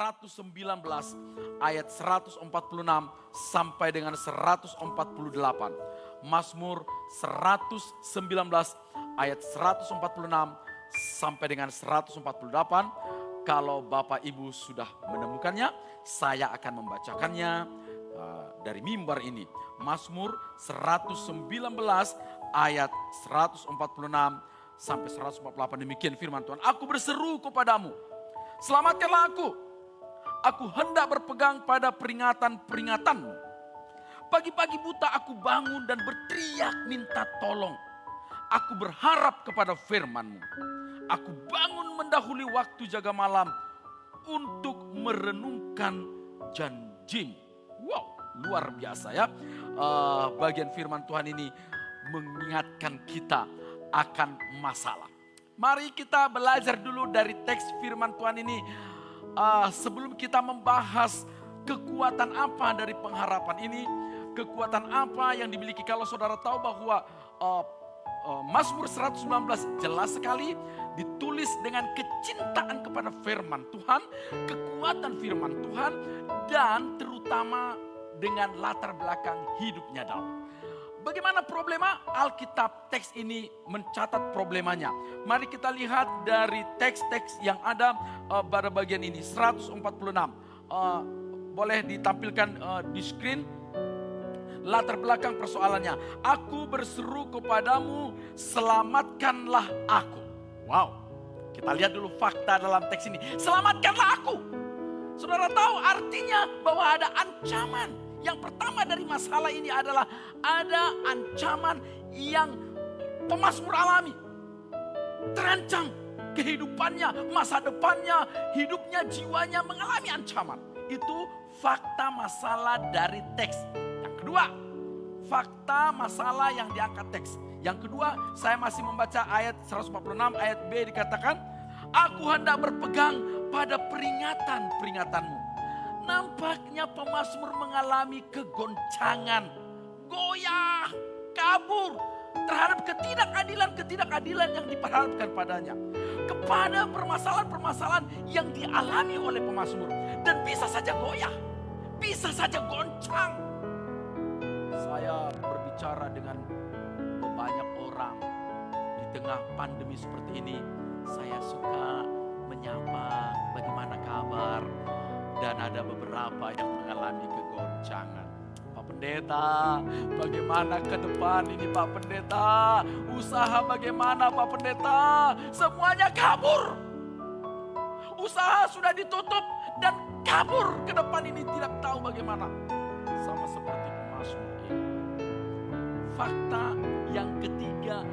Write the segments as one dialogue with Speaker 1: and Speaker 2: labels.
Speaker 1: 119 ayat 146 sampai dengan 148. Mazmur 119 ayat 146 sampai dengan 148. Kalau Bapak Ibu sudah menemukannya, saya akan membacakannya dari mimbar ini. Mazmur 119 ayat 146 sampai 148. Demikian firman Tuhan. Aku berseru kepadamu, selamatkanlah aku. Aku hendak berpegang pada peringatan-peringatanmu. Pagi-pagi buta aku bangun dan berteriak minta tolong. Aku berharap kepada firman-Mu. Aku bangun mendahului waktu jaga malam untuk merenungkan janji-Mu. Wow, luar biasa ya. Bagian firman Tuhan ini mengingatkan kita akan masalah. Mari kita belajar dulu dari teks firman Tuhan ini. Sebelum kita membahas kekuatan apa dari pengharapan ini, kekuatan apa yang dimiliki. Kalau saudara tahu bahwa Mazmur 119 jelas sekali ditulis dengan kecintaan kepada firman Tuhan, kekuatan firman Tuhan, dan terutama dengan latar belakang hidupnya Daud. Bagaimana problema? Alkitab teks ini mencatat problemanya. Mari kita lihat dari teks-teks yang ada pada bagian ini, 146. Boleh ditampilkan di screen. Latar belakang persoalannya. Aku berseru kepadamu, selamatkanlah aku. Wow, kita lihat dulu fakta dalam teks ini. Selamatkanlah aku. Saudara tahu artinya bahwa ada ancaman. Yang pertama dari masalah ini adalah ada ancaman yang pemazmur alami. Terancam kehidupannya, masa depannya, hidupnya, jiwanya mengalami ancaman. Itu fakta masalah dari teks. Kedua, fakta masalah yang diangkat teks. Yang kedua, saya masih membaca ayat 146 ayat B dikatakan, aku hendak berpegang pada peringatan-peringatanmu. Nampaknya pemazmur mengalami kegoncangan, goyah, kabur terhadap ketidakadilan yang diperharapkan padanya. Kepada permasalahan-permasalahan yang dialami oleh pemazmur. Dan bisa saja goyah, bisa saja goncang. Saya berbicara dengan banyak orang di tengah pandemi seperti ini. Saya suka menyapa bagaimana kabar. Dan ada beberapa yang mengalami kegoncangan. Pak Pendeta, bagaimana ke depan ini Pak Pendeta? Usaha bagaimana Pak Pendeta? Semuanya kabur. Usaha sudah ditutup dan kabur ke depan ini, tidak tahu bagaimana. Sama seperti pemazmur ini. Fakta yang ketiga,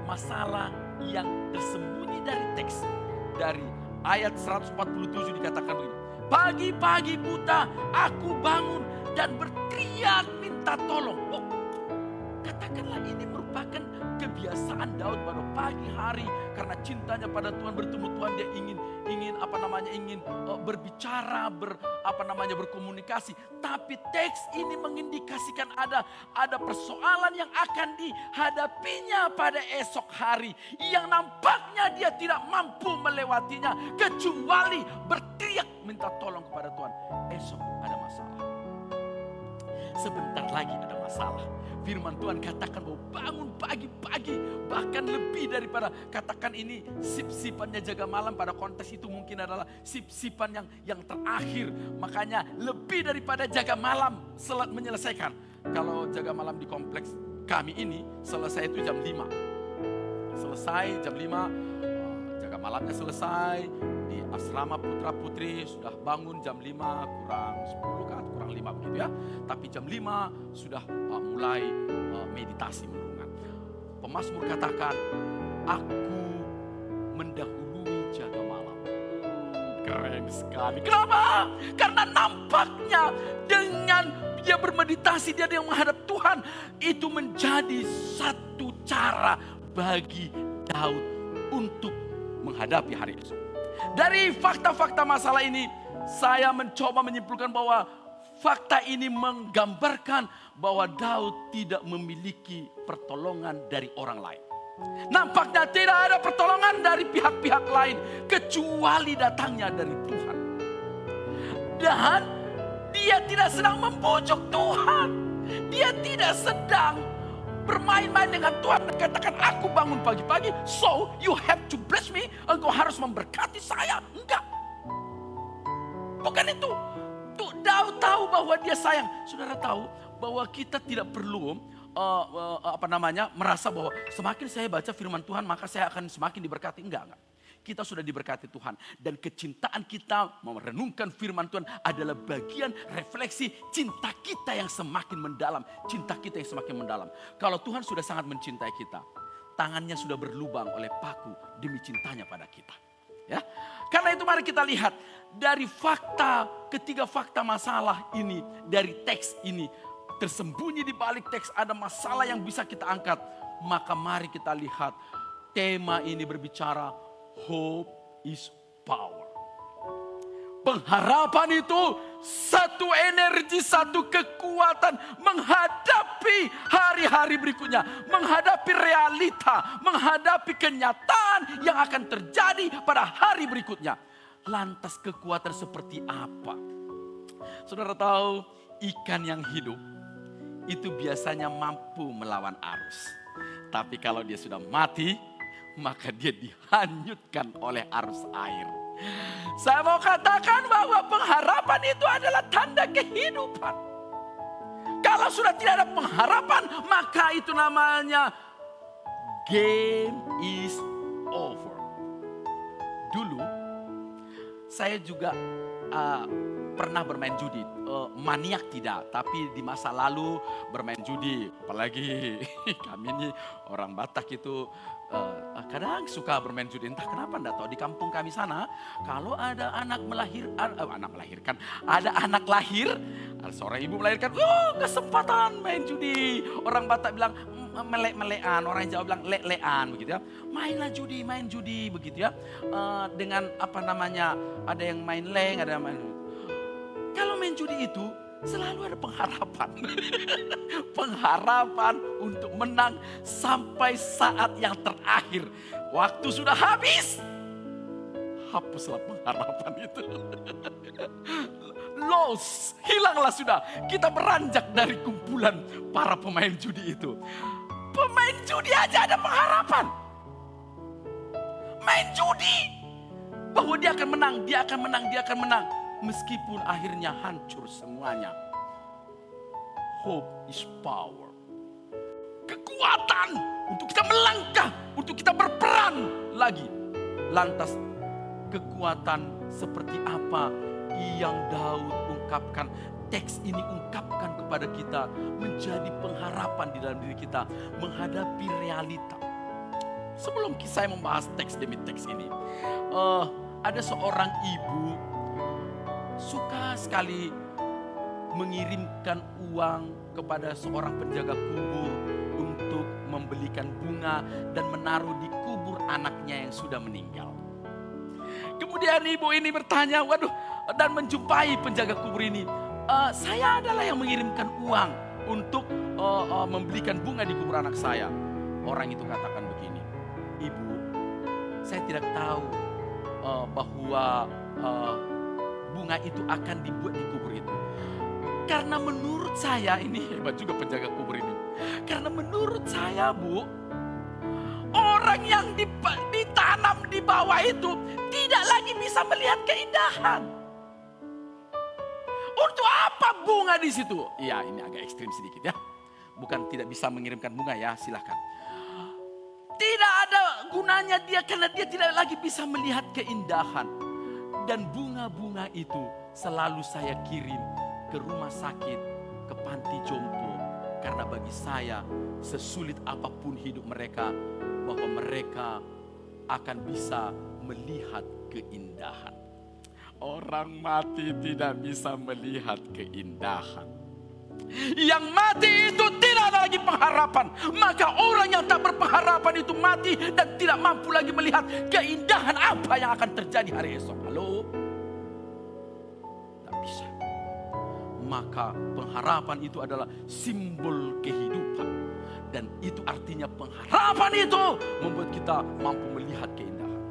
Speaker 1: masalah yang tersembunyi dari teks. Dari ayat 147 dikatakan begini. Pagi-pagi buta aku bangun dan berteriak minta tolong. Oh, katakanlah ini merupakan kebiasaan Daud pada pagi hari. Karena cintanya pada Tuhan, bertemu Tuhan, dia ingin berbicara, berkomunikasi. Tapi teks ini mengindikasikan ada persoalan yang akan dihadapinya pada esok hari. Yang nampaknya dia tidak mampu melewatinya. Kecuali berteriak minta tolong kepada Tuhan. Esok ada masalah. Sebentar lagi ada masalah. Firman Tuhan katakan bahwa bangun pagi-pagi, bahkan lebih daripada, katakan ini sip-sipannya jaga malam, pada konteks itu mungkin adalah sip-sipan yang terakhir. Makanya lebih daripada jaga malam menyelesaikan. Kalau jaga malam di kompleks kami ini selesai itu jam 5. Selesai jam 5, jaga malamnya selesai. Di asrama putra putri sudah bangun jam 5 kurang 10 kan, kurang 5 begitu ya. Tapi jam 5 sudah mulai meditasi merenungan. Pemazmur katakan, aku mendahului jaga malam. Keren sekali. Kenapa? Karena nampaknya dengan dia bermeditasi, dia yang menghadap Tuhan, itu menjadi satu cara bagi Daud untuk menghadapi hari esok. Dari fakta-fakta masalah ini, saya mencoba menyimpulkan bahwa fakta ini menggambarkan bahwa Daud tidak memiliki pertolongan dari orang lain. Nampaknya tidak ada pertolongan dari pihak-pihak lain kecuali datangnya dari Tuhan. Dan dia tidak sedang membujuk Tuhan. Dia tidak sedang bermain-main dengan Tuhan dan katakan aku bangun pagi-pagi, so you have to bless me, engkau harus memberkati saya. Enggak. Bukan itu. Daud tahu bahwa dia sayang. Saudara tahu bahwa kita tidak perlu merasa bahwa semakin saya baca firman Tuhan maka saya akan semakin diberkati. Enggak. Kita sudah diberkati Tuhan. Dan kecintaan kita merenungkan firman Tuhan adalah bagian refleksi cinta kita yang semakin mendalam. Cinta kita yang semakin mendalam. Kalau Tuhan sudah sangat mencintai kita, tangannya sudah berlubang oleh paku demi cintanya pada kita. Ya, karena itu mari kita lihat dari ketiga fakta masalah ini, dari teks ini, tersembunyi di balik teks ada masalah yang bisa kita angkat. Maka mari kita lihat tema ini berbicara hope is power. Pengharapan itu satu energi, satu kekuatan menghadapi hari-hari berikutnya. Menghadapi realita, menghadapi kenyataan yang akan terjadi pada hari berikutnya. Lantas kekuatan seperti apa? Saudara tahu ikan yang hidup itu biasanya mampu melawan arus. Tapi kalau dia sudah mati, maka dia dihanyutkan oleh arus air. Saya mau katakan bahwa pengharapan itu adalah tanda kehidupan. Kalau sudah tidak ada pengharapan, maka itu namanya game is over. Dulu saya juga pernah bermain judi. Maniak tidak, tapi di masa lalu bermain judi. Apalagi kami ini orang Batak itu kadang suka bermain judi. Entah kenapa enggak tahu. Di kampung kami sana kalau ada anak melahirkan, ada anak lahir, seorang ibu melahirkan, kesempatan main judi. Orang Batak bilang melek-melekan, orang Jawa bilang lek-lekan begitu ya. Mainlah judi, main judi begitu ya. Dengan ada yang main leng, ada yang main. Kalau main judi itu selalu ada pengharapan. Pengharapan untuk menang sampai saat yang terakhir. Waktu sudah habis, hapuslah pengharapan itu. Loss, hilanglah sudah. Kita beranjak dari kumpulan para pemain judi itu. Pemain judi aja ada pengharapan. Main judi bahwa dia akan menang, dia akan menang, dia akan menang. Meskipun akhirnya hancur semuanya. Hope is power. Kekuatan untuk kita melangkah, untuk kita berperan lagi. Lantas kekuatan seperti apa yang Daud ungkapkan? Teks ini ungkapkan kepada kita menjadi pengharapan di dalam diri kita menghadapi realita. Sebelum saya membahas teks demi teks ini, ada seorang ibu suka sekali mengirimkan uang kepada seorang penjaga kubur untuk membelikan bunga dan menaruh di kubur anaknya yang sudah meninggal. Kemudian ibu ini bertanya, dan menjumpai penjaga kubur ini. Saya adalah yang mengirimkan uang untuk membelikan bunga di kubur anak saya. Orang itu katakan begini, ibu, saya tidak tahu bahwa bunga itu akan dibuat di kubur itu. Karena menurut saya, ini hebat juga penjaga kubur ini. Karena menurut saya, Bu, orang yang ditanam di bawah itu tidak lagi bisa melihat keindahan. Untuk apa bunga di situ? Iya, ini agak ekstrim sedikit ya. Bukan tidak bisa mengirimkan bunga ya, silahkan. Tidak ada gunanya dia karena dia tidak lagi bisa melihat keindahan. Dan bunga-bunga itu selalu saya kirim ke rumah sakit, ke panti jompo. Karena bagi saya sesulit apapun hidup mereka, bahwa mereka akan bisa melihat keindahan. Orang mati tidak bisa melihat keindahan. Yang mati itu tidak ada lagi pengharapan. Maka orang yang tak berpengharapan itu mati dan tidak mampu lagi melihat keindahan apa yang akan terjadi hari esok. Halo? Tak bisa. Maka pengharapan itu adalah simbol kehidupan. Dan itu artinya pengharapan itu membuat kita mampu melihat keindahan.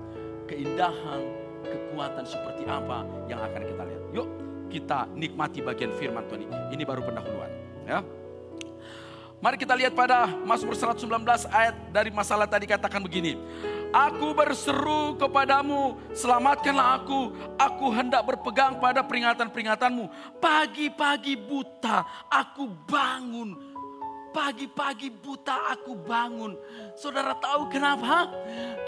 Speaker 1: Keindahan, kekuatan seperti apa yang akan kita lihat. Yuk kita nikmati bagian firman Tuhan ini. Ini baru pendahuluan. Ya. Mari kita lihat pada Mazmur 119 ayat dari masalah tadi katakan begini. Aku berseru kepadamu, selamatkanlah aku hendak berpegang pada peringatan-peringatanmu. Pagi-pagi buta aku bangun. Pagi-pagi buta aku bangun. Saudara tahu kenapa?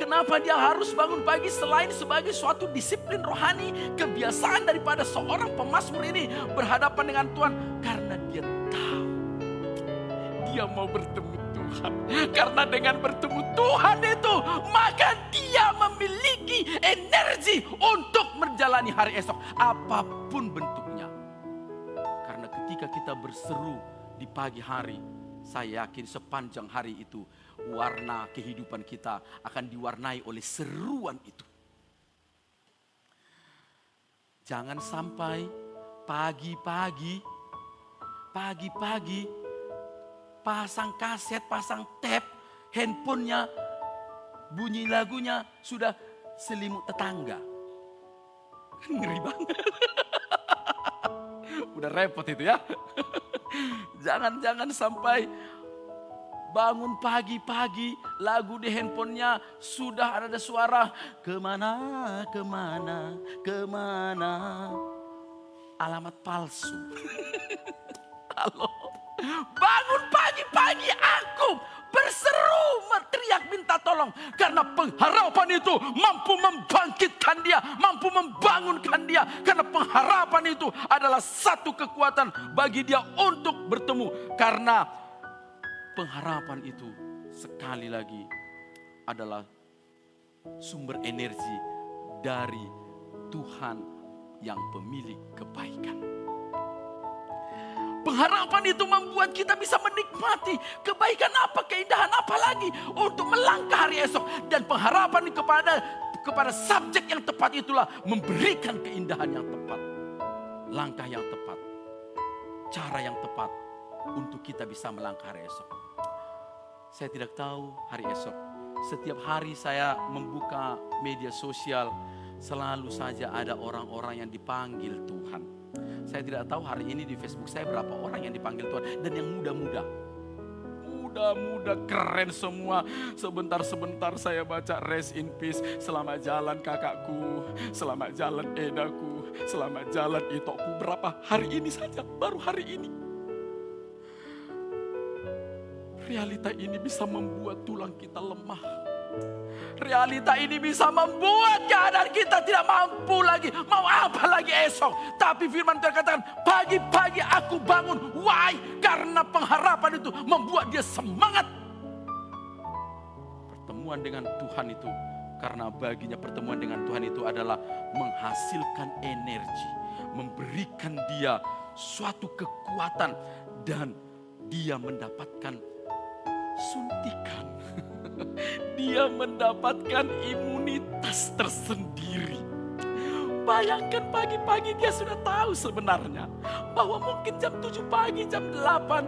Speaker 1: Kenapa dia harus bangun pagi selain sebagai suatu disiplin rohani, kebiasaan daripada seorang pemazmur ini berhadapan dengan Tuhan? Karena dia tahu dia mau bertemu Tuhan. Karena dengan bertemu Tuhan itu, maka dia memiliki energi untuk menjalani hari esok. Apapun bentuknya. Karena ketika kita berseru di pagi hari, saya yakin sepanjang hari itu warna kehidupan kita akan diwarnai oleh seruan itu. Jangan sampai pagi-pagi pasang kaset, pasang tape, handphonenya bunyi lagunya sudah selimut tetangga. Ngeri banget. Udah repot itu ya. Jangan sampai bangun pagi-pagi lagu di handphonenya sudah ada suara kemana. Alamat palsu. Halo. Bangun pagi-pagi aku berseru, teriak minta tolong. Karena pengharapan itu mampu membangkitkan dia, mampu membangunkan dia. Karena pengharapan itu adalah satu kekuatan bagi dia untuk bertemu. Karena pengharapan itu sekali lagi adalah sumber energi dari Tuhan yang pemilik kebaikan. Pengharapan itu membuat kita bisa menikmati kebaikan apa, keindahan apa lagi untuk melangkah hari esok. Dan pengharapan kepada subjek yang tepat itulah memberikan keindahan yang tepat. Langkah yang tepat. Cara yang tepat untuk kita bisa melangkah hari esok. Saya tidak tahu hari esok. Setiap hari saya membuka media sosial, selalu saja ada orang-orang yang dipanggil Tuhan. Saya tidak tahu hari ini di Facebook saya berapa orang yang dipanggil Tuhan. Dan yang muda-muda. Muda-muda keren semua. Sebentar-sebentar saya baca rest in peace. Selamat jalan kakakku. Selamat jalan edaku. Selamat jalan itokku. Berapa hari ini saja. Baru hari ini. Realita ini bisa membuat tulang kita lemah. Realita ini bisa membuat keadaan kita tidak mampu lagi. Mau apa lagi esok. Tapi firman Tuhan katakan, pagi-pagi aku bangun. Why? Karena pengharapan itu membuat dia semangat. Pertemuan dengan Tuhan itu, karena baginya pertemuan dengan Tuhan itu adalah menghasilkan energi. Memberikan dia suatu kekuatan. Dan dia mendapatkan suntikan. Dia mendapatkan imunitas tersendiri. Bayangkan pagi-pagi dia sudah tahu sebenarnya bahwa mungkin jam 7 pagi, jam 8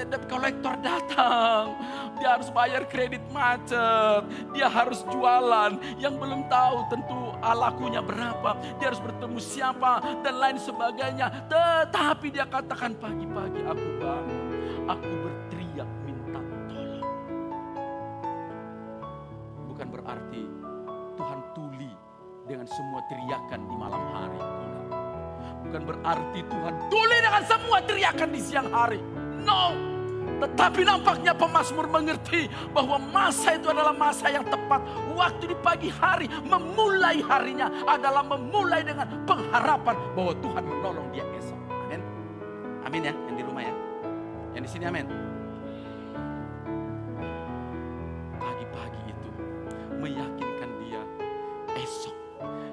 Speaker 1: debt collector datang. Dia harus bayar kredit macet. Dia harus jualan. Yang belum tahu tentu lakunya berapa. Dia harus bertemu siapa dan lain sebagainya. Tetapi dia katakan pagi-pagi aku bangun. Aku berteriak minta tolong. Bukan berarti Tuhan tuli dengan semua teriakan di malam hari. Bukan berarti Tuhan tuli dengan semua teriakan di siang hari. No. Tetapi nampaknya pemazmur mengerti bahwa masa itu adalah masa yang tepat. Waktu di pagi hari memulai harinya adalah memulai dengan pengharapan bahwa Tuhan menolong dia esok. Amin. Amin ya, yang di rumah ya. Yang di sini amin. Pagi-pagi itu meyakinkan dia esok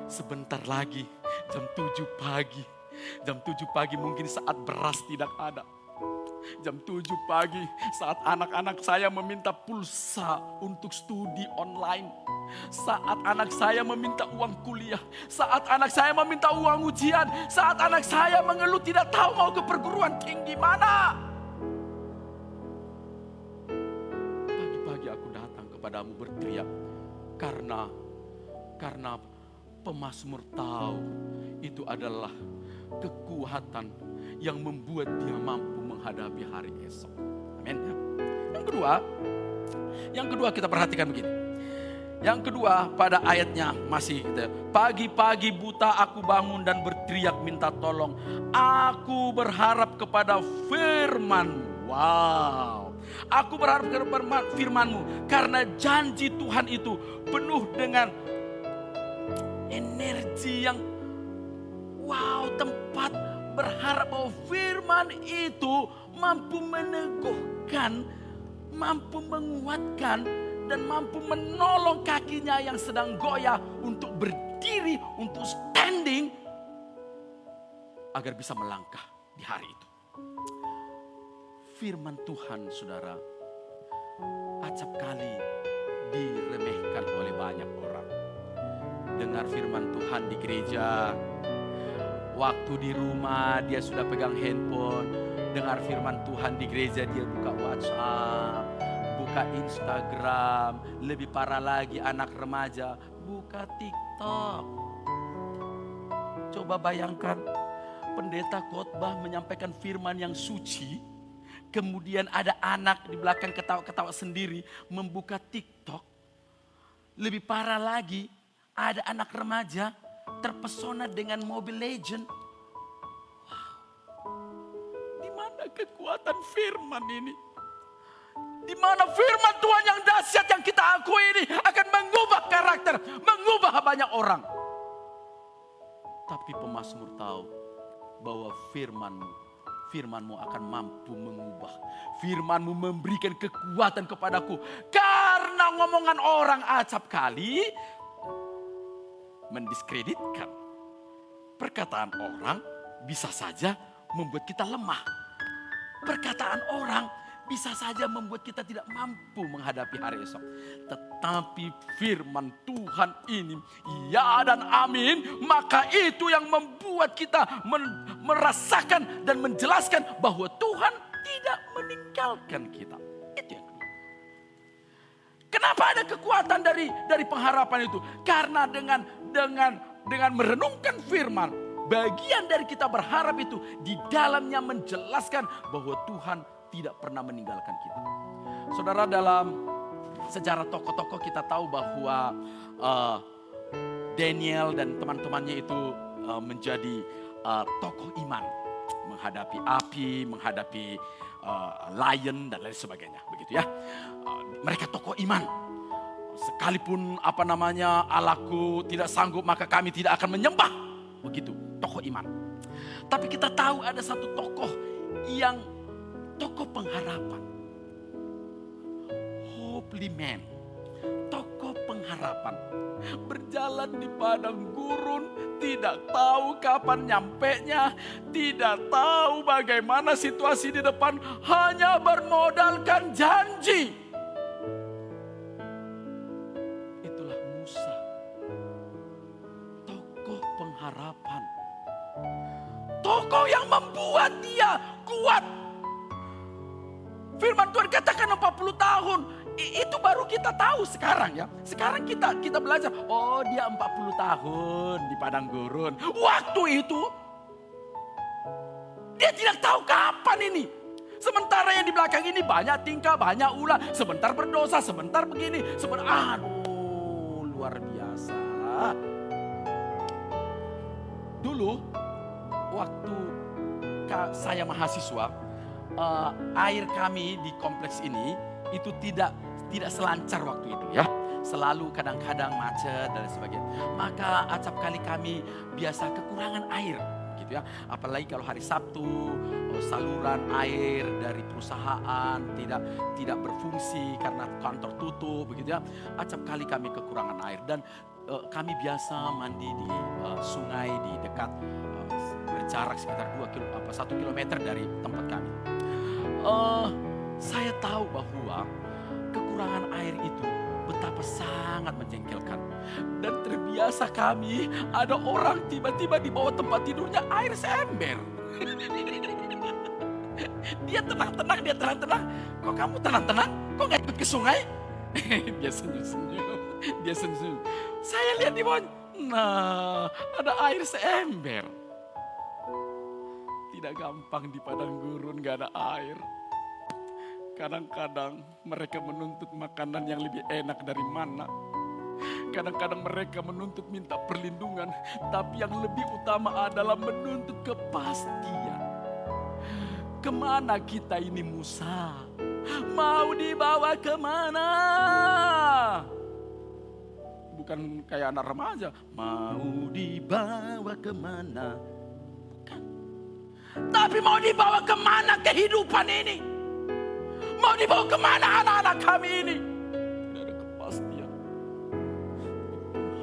Speaker 1: sebentar lagi jam 7 pagi. Jam 7 pagi mungkin saat beras tidak ada. Jam 7 pagi saat anak-anak saya meminta pulsa untuk studi online. Saat anak saya meminta uang kuliah. Saat anak saya meminta uang ujian. Saat anak saya mengeluh tidak tahu mau ke perguruan tinggi mana. Pagi-pagi aku datang kepadamu berteriak. Karena pemazmur tahu itu adalah kekuatan yang membuat dia mampu menghadapi hari esok. Amin. Yang kedua kita perhatikan begini. Yang kedua pada ayatnya masih gitu. Pagi-pagi buta aku bangun dan berteriak minta tolong. Aku berharap kepada firman-Mu. Wow. Aku berharap kepada firman-Mu. Karena janji Tuhan itu penuh dengan energi yang wow, tempat berharap bahwa firman itu mampu meneguhkan, mampu menguatkan, dan mampu menolong kakinya yang sedang goyah untuk berdiri, untuk standing, agar bisa melangkah di hari itu. Firman Tuhan, saudara, acap kali diremehkan oleh banyak orang. Dengar firman Tuhan di gereja, waktu di rumah dia sudah pegang handphone. Dengar firman Tuhan di gereja, dia buka WhatsApp, buka Instagram. Lebih parah lagi anak remaja buka TikTok. Coba bayangkan, pendeta khotbah menyampaikan firman yang suci, kemudian ada anak di belakang ketawa-ketawa sendiri membuka TikTok. Lebih parah lagi, ada anak remaja terpesona dengan Mobile Legend. Wow. Di mana kekuatan firman ini? Di mana firman Tuhan yang dahsyat yang kita akui ini akan mengubah karakter, mengubah banyak orang. Tapi pemazmur tahu bahwa firman-Mu akan mampu mengubah. Firman-Mu memberikan kekuatan kepadaku. Karena ngomongan orang acap kali mendiskreditkan. Perkataan orang bisa saja membuat kita lemah. Perkataan orang bisa saja membuat kita tidak mampu menghadapi hari esok. Tetapi firman Tuhan ini, ya dan amin, maka itu yang membuat kita merasakan dan menjelaskan bahwa Tuhan tidak meninggalkan kita. Itu yang kedua. Kenapa ada kekuatan dari pengharapan itu? Karena dengan merenungkan firman, bagian dari kita berharap itu di dalamnya menjelaskan bahwa Tuhan tidak pernah meninggalkan kita. Saudara, dalam sejarah tokoh-tokoh kita tahu bahwa Daniel dan teman-temannya itu menjadi tokoh iman. Menghadapi api, menghadapi lion dan lain sebagainya. Begitu ya. Mereka tokoh iman. Sekalipun Allahku tidak sanggup, maka kami tidak akan menyembah. Begitu, tokoh iman. Tapi kita tahu ada satu tokoh yang tokoh pengharapan. Holy man. Tokoh pengharapan. Berjalan di padang gurun, tidak tahu kapan nyampenya, tidak tahu bagaimana situasi di depan, hanya bermodalkan janji. Itulah Musa. Tokoh pengharapan. Tokoh yang membuat dia kuat. Firman Tuhan katakan 40 tahun. Itu baru kita tahu sekarang ya. Sekarang kita belajar. Oh, dia 40 tahun di padang gurun. Waktu itu dia tidak tahu kapan ini. Sementara yang di belakang ini banyak tingkah, banyak ulah. Sebentar berdosa, sebentar begini. Aduh, luar biasa. Dulu waktu saya mahasiswa, air kami di kompleks ini itu tidak selancar waktu itu ya. Selalu kadang-kadang macet dan sebagainya. Maka acap kali kami biasa kekurangan air gitu ya. Apalagi kalau hari Sabtu saluran air dari perusahaan tidak berfungsi karena kantor tutup begitu ya. Acap kali kami kekurangan air dan kami biasa mandi di sungai di dekat berjarak sekitar 1 kilometer dari tempat kami. Saya tahu bahwa kekurangan air itu betapa sangat menjengkelkan. Dan terbiasa kami ada orang tiba-tiba di bawah tempat tidurnya air seember. Dia tenang-tenang. Kok kamu tenang-tenang? Kok gak ikut ke sungai? Dia senyum. Saya lihat di bawah, nah ada air seember. tidak gampang di padang gurun gak ada air. Kadang-kadang mereka menuntut makanan yang lebih enak dari mana. Kadang-kadang mereka menuntut minta perlindungan, tapi yang lebih utama adalah menuntut kepastian. Kemana kita ini Musa? Mau dibawa kemana? Bukan kayak anak remaja, mau dibawa kemana? Bukan. Tapi mau dibawa kemana kehidupan ini? Mau dibawa kemana anak-anak kami ini? Tidak ada kepastian.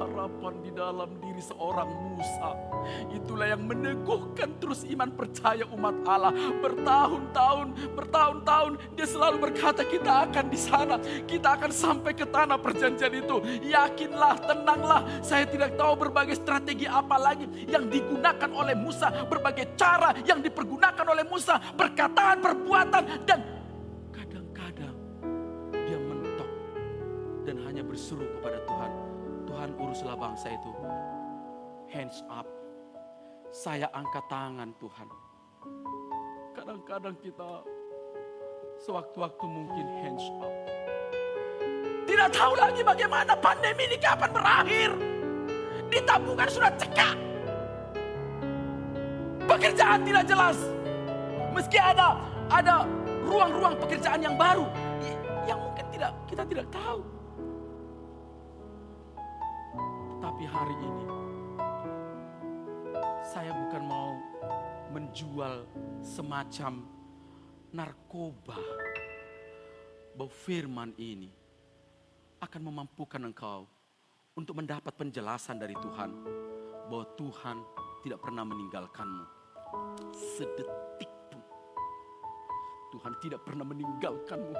Speaker 1: Harapan di dalam diri seorang Musa. Itulah yang meneguhkan terus iman percaya umat Allah. Bertahun-tahun dia selalu berkata kita akan di sana. Kita akan sampai ke tanah perjanjian itu. Yakinlah, tenanglah. Saya tidak tahu berbagai strategi apa lagi yang digunakan oleh Musa. Berbagai cara yang dipergunakan oleh Musa. Perkataan, perbuatan, dan kadang-kadang dia mentok dan hanya berseru kepada Tuhan. Tuhan, uruslah bangsa itu. Hands up. Saya angkat tangan Tuhan. Kadang-kadang kita sewaktu-waktu mungkin hands up. Tidak tahu lagi bagaimana pandemi ini kapan berakhir. Di tabungan sudah cekak. Pekerjaan tidak jelas. Meski ada ruang-ruang pekerjaan yang baru yang mungkin kita tidak tahu. Tapi hari ini saya bukan mau menjual semacam narkoba. Bahwa firman ini akan memampukan engkau untuk mendapat penjelasan dari Tuhan. Bahwa Tuhan tidak pernah meninggalkanmu sedetik pun. Tuhan tidak pernah meninggalkanmu.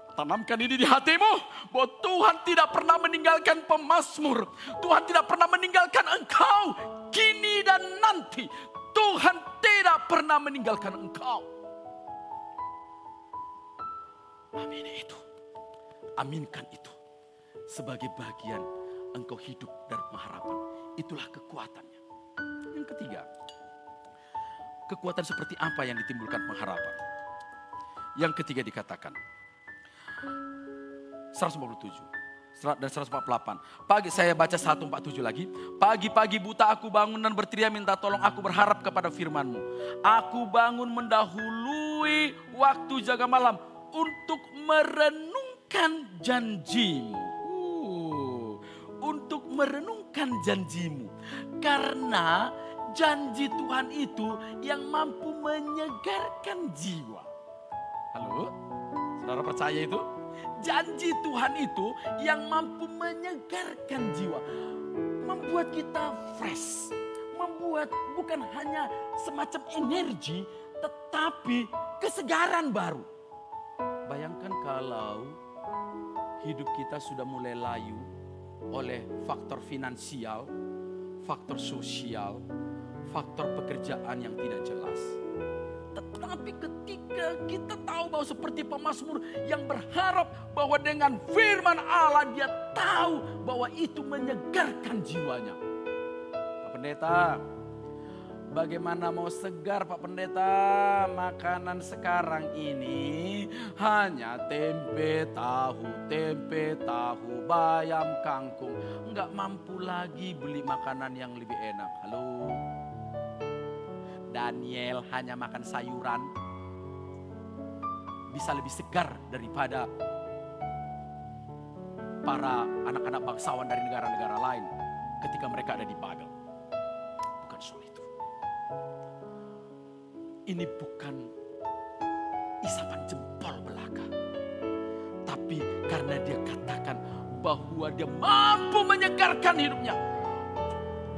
Speaker 1: Tanamkan ini di hatimu, bahwa Tuhan tidak pernah meninggalkan pemazmur. Tuhan tidak pernah meninggalkan engkau kini dan nanti. Tuhan tidak pernah meninggalkan engkau. Amin itu. Aminkan itu. Sebagai bagian engkau hidup dari pengharapan. Itulah kekuatannya. Yang ketiga, kekuatan seperti apa yang ditimbulkan pengharapan? Yang ketiga dikatakan 147 dan 148. Pagi saya baca 147 lagi. Pagi-pagi buta aku bangun dan berteriak minta tolong. Aku berharap kepada firman-Mu. Aku bangun mendahului waktu jaga malam untuk merenungkan janji-Mu. Untuk merenungkan janji-Mu. Karena janji Tuhan itu yang mampu menyegarkan jiwa. Halo? Saudara percaya itu? Janji Tuhan itu yang mampu menyegarkan jiwa. Membuat kita fresh. Membuat bukan hanya semacam energi, tetapi kesegaran baru. Bayangkan kalau hidup kita sudah mulai layu oleh faktor finansial, faktor sosial, faktor pekerjaan yang tidak jelas. Tetapi ketika kita tahu bahwa seperti pemazmur yang berharap bahwa dengan firman Allah dia tahu bahwa itu menyegarkan jiwanya. Pak Pendeta, bagaimana mau segar Pak Pendeta? Makanan sekarang ini hanya tempe tahu, bayam, kangkung. Enggak mampu lagi beli makanan yang lebih enak. Halo? Daniel hanya makan sayuran. Bisa lebih segar daripada para anak-anak bangsawan dari negara-negara lain ketika mereka ada di Babel. Bukan soal itu. Ini bukan isapan jempol belaka. Tapi karena dia katakan bahwa dia mampu menyegarkan hidupnya.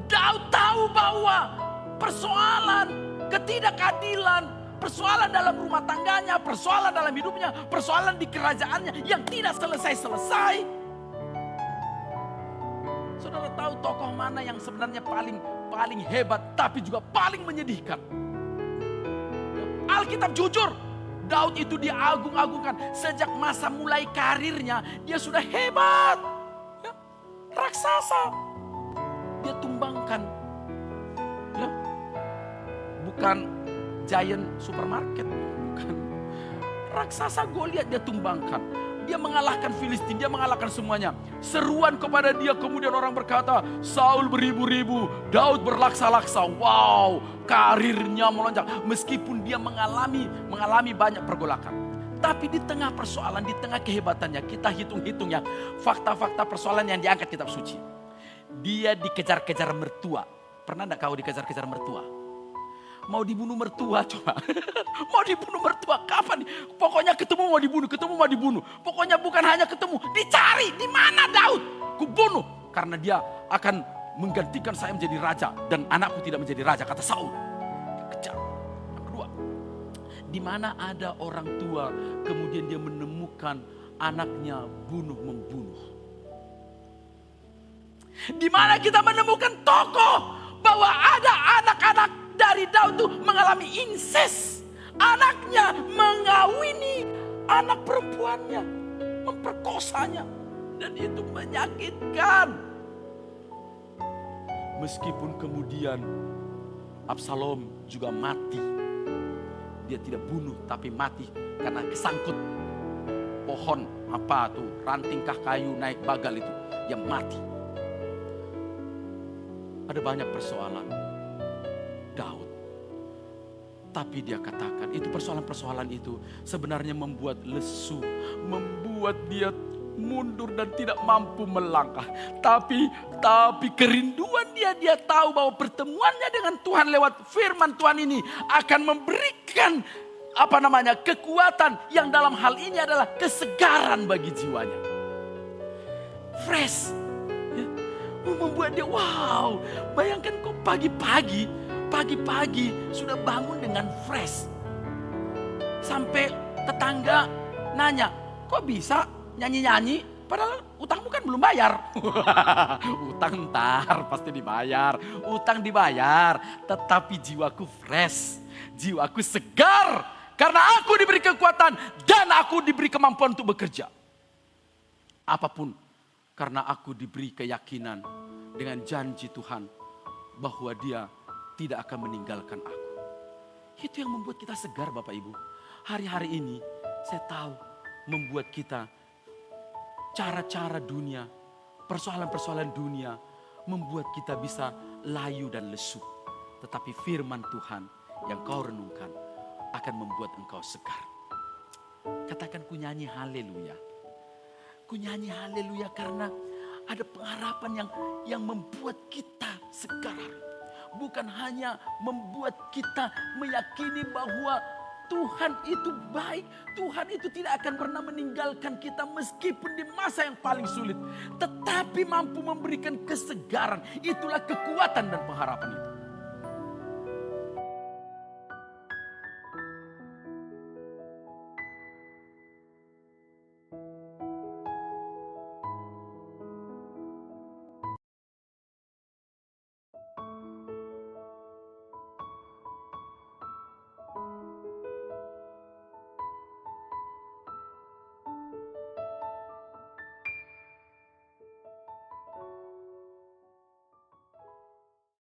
Speaker 1: Daud tahu bahwa persoalan ketidakadilan, persoalan dalam rumah tangganya, persoalan dalam hidupnya, persoalan di kerajaannya yang tidak selesai-selesai. Saudara tahu tokoh mana yang sebenarnya paling hebat tapi juga paling menyedihkan? Alkitab jujur, Daud itu diagung-agungkan sejak masa mulai karirnya, dia sudah hebat. Ya, raksasa. Dia tumbangkan. Ya, bukan giant supermarket. Bukan. Raksasa Goliat dia tumbangkan. Dia mengalahkan Filistin, dia mengalahkan semuanya. Seruan kepada dia, kemudian orang berkata, Saul beribu-ribu, Daud berlaksa-laksa. Wow, karirnya melonjak. Meskipun dia mengalami banyak pergolakan. Tapi di tengah persoalan, di tengah kehebatannya, kita hitung-hitung ya, fakta-fakta persoalan yang diangkat kitab suci. Dia dikejar-kejar mertua. Pernah enggak kau dikejar-kejar mertua? Mau dibunuh mertua coba. Mau dibunuh mertua kapan? Pokoknya ketemu mau dibunuh. Pokoknya bukan hanya ketemu, dicari di mana Daud. Kubunuh karena dia akan menggantikan saya menjadi raja dan anakku tidak menjadi raja, kata Saul. Kejar. Yang kedua, di mana ada orang tua kemudian dia menemukan anaknya bunuh-membunuh. Di mana kita menemukan tokoh bahwa ada anak-anak dari Daud itu mengalami incest. Anaknya mengawini anak perempuannya, memperkosanya. Dan itu menyakitkan. Meskipun kemudian Absalom juga mati. Dia tidak bunuh tapi mati karena kesangkut pohon apa tuh, rantingkah kayu naik bagal itu, yang mati. Ada banyak persoalan Daud. Tapi dia katakan itu persoalan-persoalan itu sebenarnya membuat lesu, membuat dia mundur dan tidak mampu melangkah. Tapi kerinduan dia tahu bahwa pertemuannya dengan Tuhan lewat firman Tuhan ini akan memberikan kekuatan yang dalam hal ini adalah kesegaran bagi jiwanya. Fresh. Ya. Membuat dia wow. Bayangkan kok pagi-pagi sudah bangun dengan fresh. Sampai tetangga nanya, kok bisa nyanyi-nyanyi padahal utangmu kan belum bayar. Utang ntar pasti dibayar. Utang dibayar, tetapi jiwaku fresh. Jiwaku segar karena aku diberi kekuatan dan aku diberi kemampuan untuk bekerja. Apapun, karena aku diberi keyakinan dengan janji Tuhan bahwa Dia tidak akan meninggalkan aku. Itu yang membuat kita segar Bapak Ibu. Hari-hari ini saya tahu membuat kita cara-cara dunia, persoalan-persoalan dunia membuat kita bisa layu dan lesu. Tetapi firman Tuhan yang kau renungkan akan membuat engkau segar. Katakan ku nyanyi haleluya. Ku nyanyi haleluya karena ada pengharapan yang membuat kita segar. Bukan hanya membuat kita meyakini bahwa Tuhan itu baik. Tuhan itu tidak akan pernah meninggalkan kita meskipun di masa yang paling sulit. Tetapi mampu memberikan kesegaran. Itulah kekuatan dan pengharapan itu.